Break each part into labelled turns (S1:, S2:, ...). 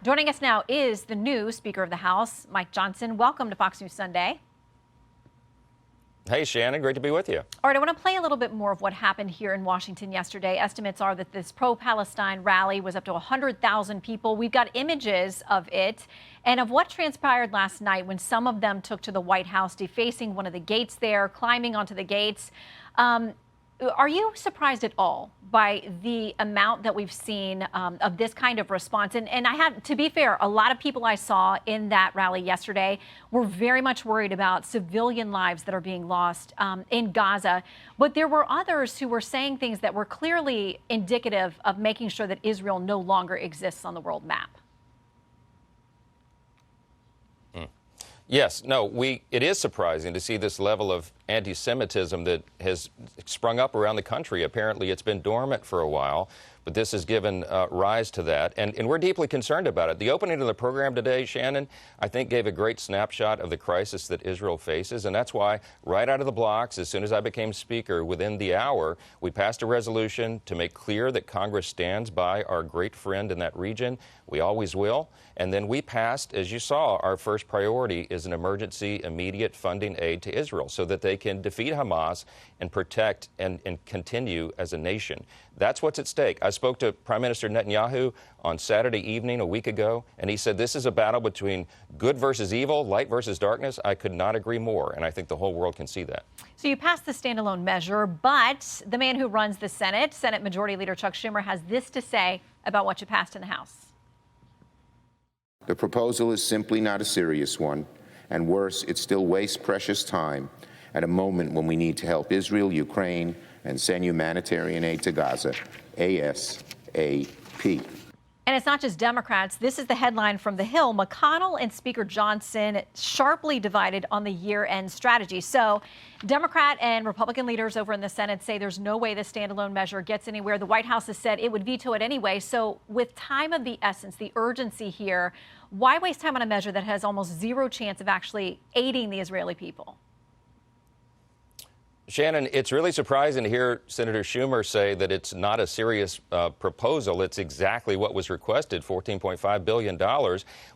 S1: Joining us now is the new Speaker of the House, Mike Johnson. Welcome to Fox News Sunday.
S2: Hey, Shannon, great to be with you.
S1: All right, I want to play a little bit more of what happened here in Washington yesterday. Estimates are that this pro-Palestine rally was up to 100,000 people. We've got images of it and of what transpired last night when some of them took to the White House, defacing one of the gates there, climbing onto the gates. Are you surprised at all by the amount that we've seen of this kind of response? And I have, to be fair, a lot of people I saw in that rally yesterday were very much worried about civilian lives that are being lost in Gaza. But there were others who were saying things that were clearly indicative of making sure that Israel no longer exists on the world map.
S2: Yes, no, it is surprising to see this level of anti-Semitism that has sprung up around the country. Apparently, it's been dormant for a while, but this has given rise to that, and we're deeply concerned about it. The opening of the program today, Shannon, I think gave a great snapshot of the crisis that Israel faces, and that's why right out of the blocks, as soon as I became Speaker, within the hour, we passed a resolution to make clear that Congress stands by our great friend in that region. We always will. And then we passed, as you saw, our first priority is an emergency immediate funding aid to Israel so that they can defeat Hamas and protect and continue as a nation. That's what's at stake. I spoke to Prime Minister Netanyahu on Saturday evening a week ago, and he said this is a battle between good versus evil, light versus darkness. I could not agree more, and I think the whole world can see that.
S1: So you passed the standalone measure, but the man who runs the Senate, Senate Majority Leader Chuck Schumer, has this to say about what you passed in the House.
S3: The proposal is simply not a serious one, and worse, it still wastes precious time at a moment when we need to help Israel, Ukraine, and send humanitarian aid to Gaza ASAP.
S1: And it's not just Democrats. This is the headline from The Hill. McConnell and Speaker Johnson sharply divided on the year-end strategy. So Democrat and Republican leaders over in the Senate say there's no way the standalone measure gets anywhere. The White House has said it would veto it anyway. So with time of the essence, the urgency here, why waste time on a measure that has almost zero chance of actually aiding the Israeli people?
S2: Shannon, it's really surprising to hear Senator Schumer say that it's not a serious proposal. It's exactly what was requested, $14.5 billion.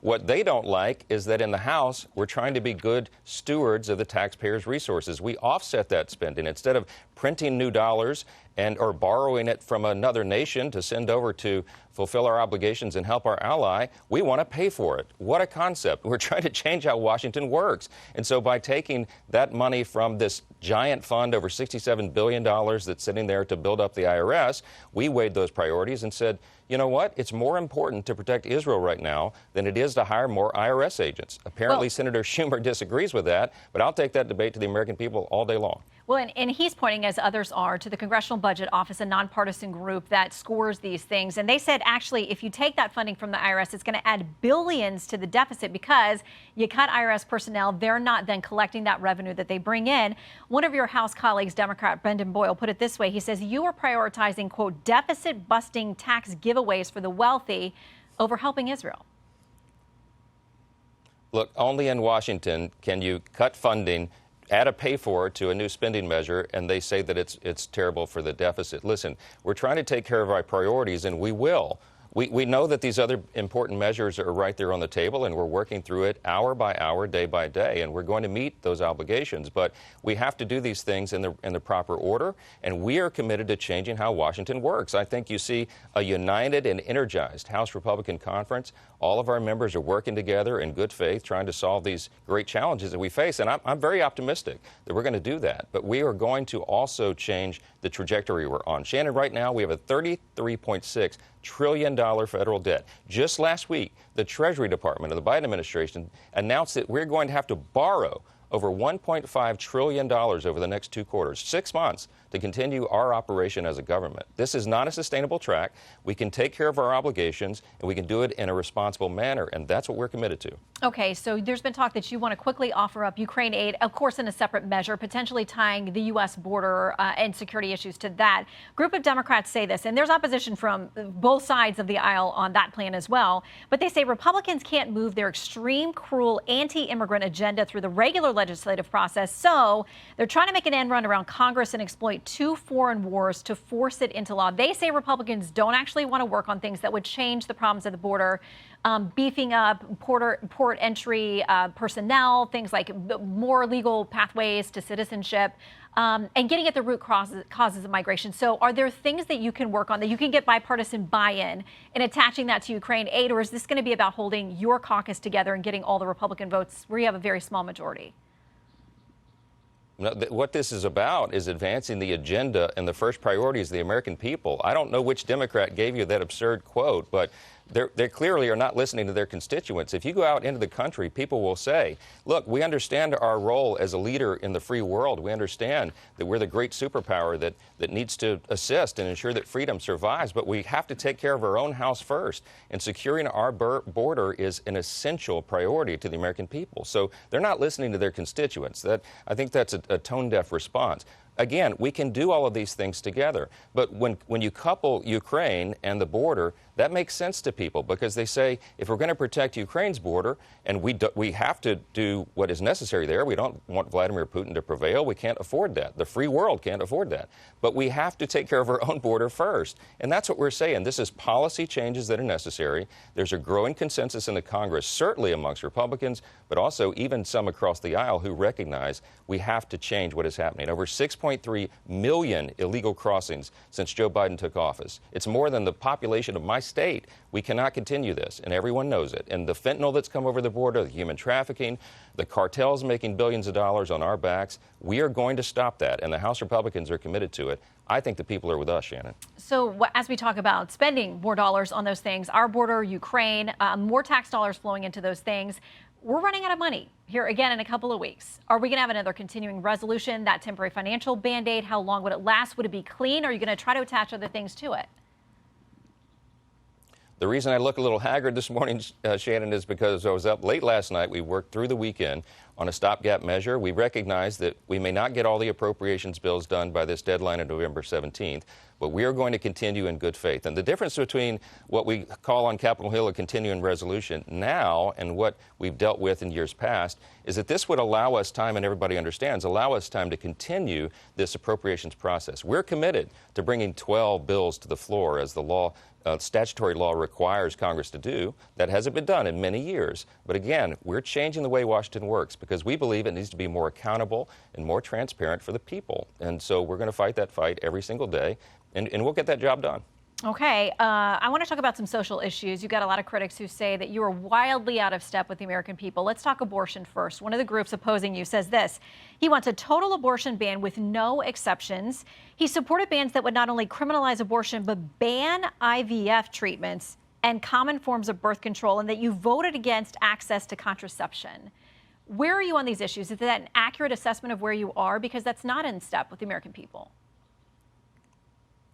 S2: What they don't like is that in the House, we're trying to be good stewards of the taxpayers' resources. We offset that spending. Instead of printing new dollars or borrowing it from another nation to send over to fulfill our obligations and help our ally, we want to pay for it. What a concept. We're trying to change how Washington works. And so by taking that money from this giant fund, over $67 billion that's sitting there to build up the IRS, we weighed those priorities and said, you know what? It's more important to protect Israel right now than it is to hire more IRS agents. Apparently, Senator Schumer disagrees with that, but I'll take that debate to the American people all day long.
S1: Well, and he's pointing, as others are, to the Congressional Budget Office, a nonpartisan group that scores these things. And they said, actually, if you take that funding from the IRS, it's going to add billions to the deficit because you cut IRS personnel. They're not then collecting that revenue that they bring in. One of your House colleagues, Democrat Brendan Boyle, put it this way. He says, you are prioritizing, quote, deficit-busting tax giveaways for the wealthy over helping Israel.
S2: Look, only in Washington can you cut funding, add a pay for it to a new spending measure, and they say that it's terrible for the deficit. Listen, we're trying to take care of our priorities, and we will. We know that these other important measures are right there on the table, and we're working through it hour by hour, day by day, and we're going to meet those obligations. But we have to do these things in the proper order, and we are committed to changing how Washington works. I think you see a united and energized House Republican Conference. All of our members are working together in good faith, trying to solve these great challenges that we face, and I'm very optimistic that we're going to do that. But we are going to also change the trajectory we're on. Shannon, right now we have a $33.6 trillion federal debt. Just last week, the Treasury Department of the Biden administration announced that we're going to have to borrow over $1.5 trillion over the next 2 quarters, 6 months, to continue our operation as a government. This is not a sustainable track. We can take care of our obligations, and we can do it in a responsible manner, and that's what we're committed to.
S1: Okay, so there's been talk that you want to quickly offer up Ukraine aid, of course, in a separate measure, potentially tying the U.S. border and security issues to that. Group of Democrats say this, and there's opposition from both sides of the aisle on that plan as well. But they say Republicans can't move their extreme, cruel, anti-immigrant agenda through the regular legislative process. So they're trying to make an end run around Congress and exploit 2 foreign wars to force it into law. They say Republicans don't actually want to work on things that would change the problems at the border, beefing up port entry personnel, things like more legal pathways to citizenship, and getting at the root causes of migration. So are there things that you can work on, that you can get bipartisan buy-in in attaching that to Ukraine aid, or is this going to be about holding your caucus together and getting all the Republican votes where you have a very small majority?
S2: No, what this is about is advancing the agenda and the first priorities of the American people. I don't know which Democrat gave you that absurd quote, but they clearly are not listening to their constituents. If you go out into the country, people will say, look, we understand our role as a leader in the free world. We understand that we're the great superpower that needs to assist and ensure that freedom survives, but we have to take care of our own house first. And securing our border is an essential priority to the American people. So they're not listening to their constituents. I think that's a tone-deaf response. Again, we can do all of these things together. But when you couple Ukraine and the border, that makes sense to people, because they say, if we're going to protect Ukraine's border, and we have to do what is necessary there, we don't want Vladimir Putin to prevail. We can't afford that. The free world can't afford that. But we have to take care of our own border first. And that's what we're saying. This is policy changes that are necessary. There's a growing consensus in the Congress, certainly amongst Republicans, but also even some across the aisle, who recognize we have to change what is happening. Over 6.3 million illegal crossings since Joe Biden took office. It's more than the population of my state. We cannot continue this, and everyone knows it. And the fentanyl that's come over the border, the human trafficking, the cartels making billions of dollars on our backs, we are going to stop that, and the House Republicans are committed to it. I think the people are with us, Shannon.
S1: So as we talk about spending more dollars on those things, our border, Ukraine, more tax dollars flowing into those things, we're running out of money here again in a couple of weeks. Are we going to have another continuing resolution, that temporary financial Band-Aid? How long would it last? Would it be clean? Or are you going to try to attach other things to it?
S2: The reason I look a little haggard this morning, Shannon, is because I was up late last night. We worked through the weekend on a stopgap measure. We recognize that we may not get all the appropriations bills done by this deadline of November 17th, but we are going to continue in good faith. And the difference between what we call on Capitol Hill a continuing resolution now and what we've dealt with in years past is that this would allow us time, and everybody understands, allow us time to continue this appropriations process. We're committed to bringing 12 bills to the floor, as the law, statutory law requires Congress to do. That hasn't been done in many years. But again, we're changing the way Washington works, because we believe it needs to be more accountable and more transparent for the people. And so we're going to fight that fight every single day, and we'll get that job done.
S1: Okay, I want to talk about some social issues. You've got a lot of critics who say that you are wildly out of step with the American people. Let's talk abortion first. One of the groups opposing you says this: he wants a total abortion ban with no exceptions. He supported bans that would not only criminalize abortion, but ban IVF treatments and common forms of birth control, and that you voted against access to contraception. Where are you on these issues? Is that an accurate assessment of where you are? Because that's not in step with the American people.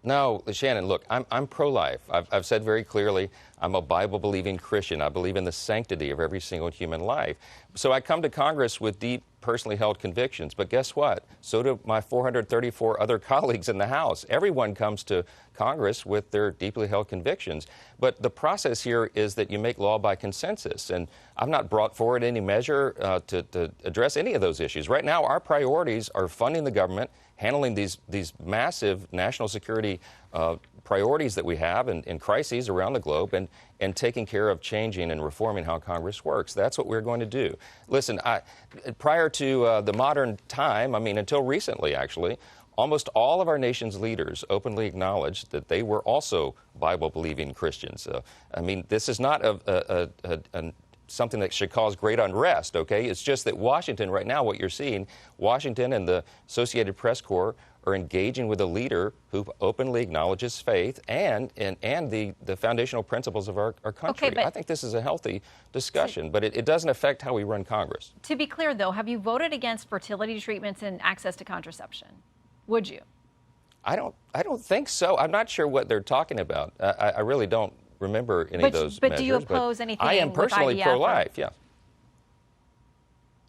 S2: No, Shannon, look, I'm pro-life. I've said very clearly, I'm a Bible-believing Christian. I believe in the sanctity of every single human life. So I come to Congress with deep, personally held convictions. But guess what? So do my 434 other colleagues in the House. Everyone comes to Congress with their deeply held convictions. But the process here is that you make law by consensus. And I've not brought forward any measure to address any of those issues. Right now, our priorities are funding the government, handling these massive national security priorities that we have in crises around the globe, and taking care of changing and reforming how Congress works. That's what we're going to do. Listen, prior to the modern time, I mean, until recently, actually, almost all of our nation's leaders openly acknowledged that they were also Bible-believing Christians. I mean, this is not something that should cause great unrest, okay? It's just that Washington, right now, what you're seeing, Washington and the Associated Press Corps are engaging with a leader who openly acknowledges faith and the foundational principles of our country.
S1: Okay,
S2: I think this is a healthy discussion, but it doesn't affect how we run Congress.
S1: To be clear, though, have you voted against fertility treatments and access to contraception? Would you?
S2: I don't think so. I'm not sure what they're talking about. I really don't remember any of those measures.
S1: But do you oppose anything
S2: I am personally
S1: with IVF
S2: pro-life, yeah.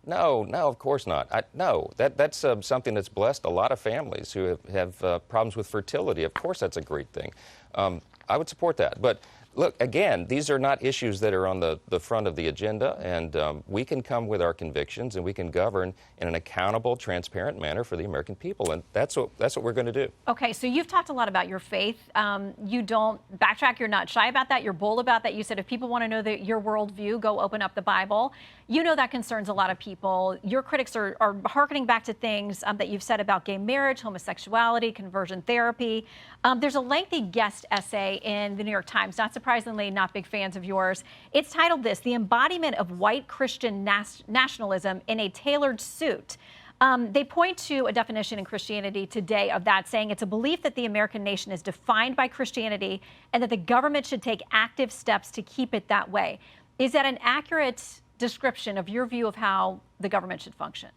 S2: No, of course not. No, that's something that's blessed a lot of families who have problems with fertility. Of course, that's a great thing. I would support that. But Look, again, these are not issues that are on the front of the agenda, and we can come with our convictions, and we can govern in an accountable, transparent manner for the American people, and that's what we're going to do.
S1: Okay, so you've talked a lot about your faith. You don't backtrack. You're not shy about that. You're bold about that. You said if people want to know your worldview, go open up the Bible. You know that concerns a lot of people. Your critics are hearkening back to things that you've said about gay marriage, homosexuality, conversion therapy. There's a lengthy guest essay in the New York Times, not surprisingly, not big fans of yours. It's titled this, "The Embodiment of White Christian Nationalism in a Tailored Suit." They point to a definition in Christianity today of that, saying it's a belief that the American nation is defined by Christianity and that the government should take active steps to keep it that way. Is that an accurate description of your view of how the government should function?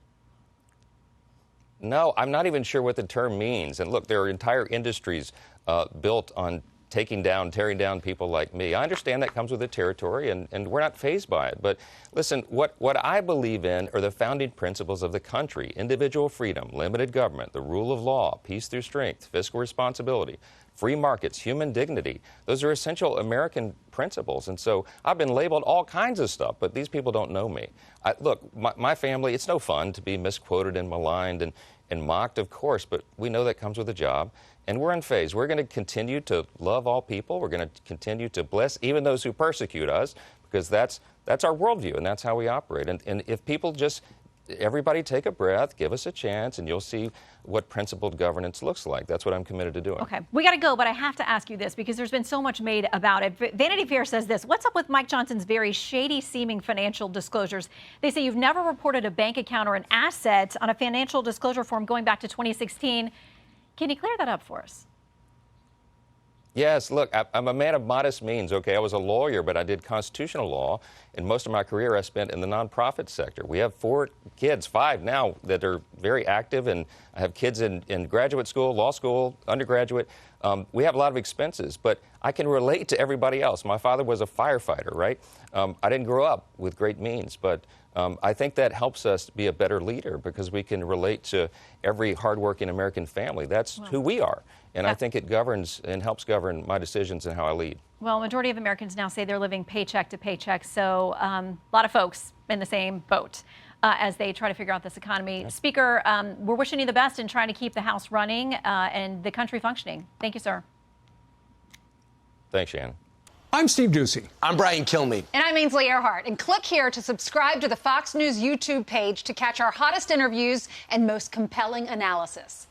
S2: No, I'm not even sure what the term means. And look, there are entire industries built on tearing down people like me. I understand that comes with the territory, and we're not fazed by it. But listen, what I believe in are the founding principles of the country: individual freedom, limited government, the rule of law, peace through strength, fiscal responsibility, free markets, human dignity. Those are essential American principles. And so I've been labeled all kinds of stuff, but these people don't know me. Look, my family, it's no fun to be misquoted and maligned and mocked, of course, but we know that comes with a job. And we're unfazed. We're going to continue to love all people. We're going to continue to bless even those who persecute us, because that's our worldview, and that's how we operate. And if people just, everybody take a breath, give us a chance, and you'll see what principled governance looks like. That's what I'm committed to doing.
S1: Okay, we got to go, but I have to ask you this because there's been so much made about it. Vanity Fair says this: what's up with Mike Johnson's very shady-seeming financial disclosures? They say you've never reported a bank account or an asset on a financial disclosure form going back to 2016. Can you clear that up for us?
S2: Yes, look, I'm a man of modest means, okay? I was a lawyer, but I did constitutional law, and most of my career I spent in the nonprofit sector. We have 4 kids, 5 now, that are very active, and I have kids in graduate school, law school, undergraduate. We have a lot of expenses, but I can relate to everybody else. My father was a firefighter, right? I didn't grow up with great means, but I think that helps us be a better leader because we can relate to every hardworking American family. That's who we are. And I think it governs and helps govern my decisions and how I lead.
S1: Well, majority of Americans now say they're living paycheck to paycheck. So a lot of folks in the same boat as they try to figure out this economy. Yeah. Speaker, we're wishing you the best in trying to keep the House running and the country functioning. Thank you, sir.
S2: Thanks, Shannon.
S4: I'm Steve Doocy.
S5: I'm Brian Kilmeade.
S6: And I'm Ainsley Earhart. And click here to subscribe to the Fox News YouTube page to catch our hottest interviews and most compelling analysis.